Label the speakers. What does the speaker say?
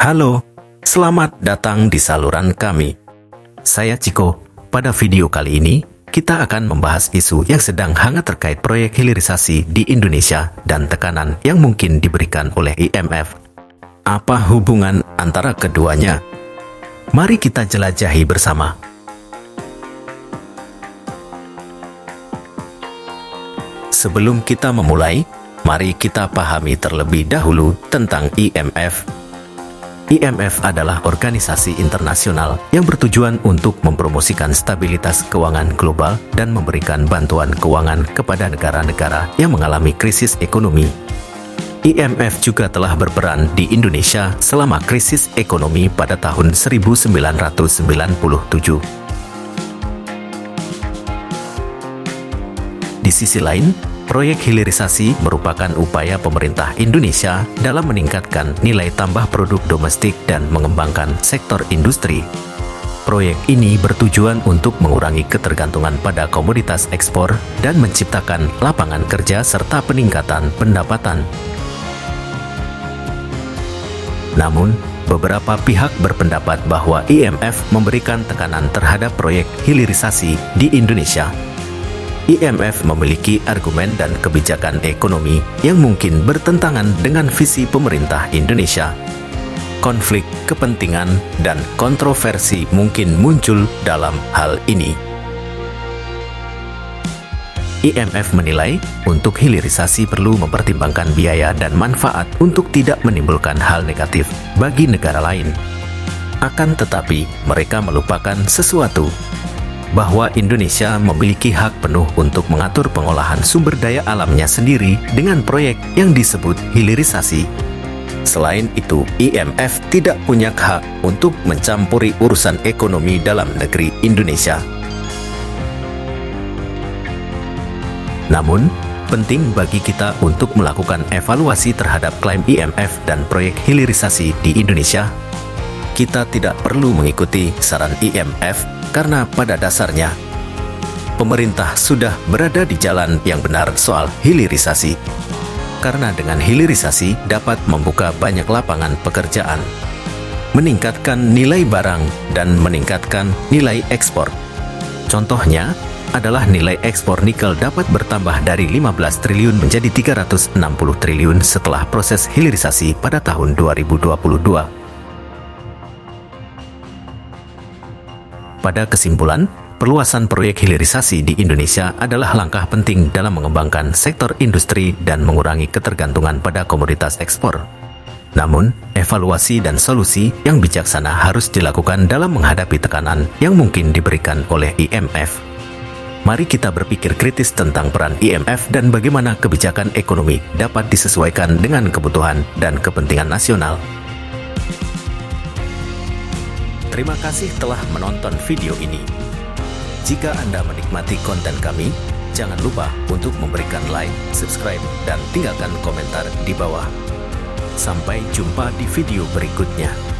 Speaker 1: Halo, selamat datang di saluran kami. Saya Ciko. Pada video kali ini, kita akan membahas isu yang sedang hangat terkait proyek hilirisasi di Indonesia dan tekanan yang mungkin diberikan oleh IMF. Apa hubungan antara keduanya? Mari kita jelajahi bersama. Sebelum kita memulai, mari kita pahami terlebih dahulu tentang IMF. IMF adalah organisasi internasional yang bertujuan untuk mempromosikan stabilitas keuangan global dan memberikan bantuan keuangan kepada negara-negara yang mengalami krisis ekonomi. IMF juga telah berperan di Indonesia selama krisis ekonomi pada tahun 1997. Di sisi lain, proyek hilirisasi merupakan upaya pemerintah Indonesia dalam meningkatkan nilai tambah produk domestik dan mengembangkan sektor industri. Proyek ini bertujuan untuk mengurangi ketergantungan pada komoditas ekspor dan menciptakan lapangan kerja serta peningkatan pendapatan. Namun, beberapa pihak berpendapat bahwa IMF memberikan tekanan terhadap proyek hilirisasi di Indonesia. IMF memiliki argumen dan kebijakan ekonomi yang mungkin bertentangan dengan visi pemerintah Indonesia. Konflik kepentingan dan kontroversi mungkin muncul dalam hal ini. IMF menilai untuk hilirisasi perlu mempertimbangkan biaya dan manfaat untuk tidak menimbulkan hal negatif bagi negara lain. Akan tetapi, mereka melupakan sesuatu, bahwa Indonesia memiliki hak penuh untuk mengatur pengolahan sumber daya alamnya sendiri dengan proyek yang disebut hilirisasi. Selain itu, IMF tidak punya hak untuk mencampuri urusan ekonomi dalam negeri Indonesia. Namun, penting bagi kita untuk melakukan evaluasi terhadap klaim IMF dan proyek hilirisasi di Indonesia. Kita tidak perlu mengikuti saran IMF karena pada dasarnya, pemerintah sudah berada di jalan yang benar soal hilirisasi. Karena dengan hilirisasi dapat membuka banyak lapangan pekerjaan, meningkatkan nilai barang, dan meningkatkan nilai ekspor. Contohnya adalah nilai ekspor nikel dapat bertambah dari 15 triliun menjadi 360 triliun setelah proses hilirisasi pada tahun 2022. Pada kesimpulan, perluasan proyek hilirisasi di Indonesia adalah langkah penting dalam mengembangkan sektor industri dan mengurangi ketergantungan pada komoditas ekspor. Namun, evaluasi dan solusi yang bijaksana harus dilakukan dalam menghadapi tekanan yang mungkin diberikan oleh IMF. Mari kita berpikir kritis tentang peran IMF dan bagaimana kebijakan ekonomi dapat disesuaikan dengan kebutuhan dan kepentingan nasional. Terima kasih telah menonton video ini. Jika Anda menikmati konten kami, jangan lupa untuk memberikan like, subscribe, dan tinggalkan komentar di bawah. Sampai jumpa di video berikutnya.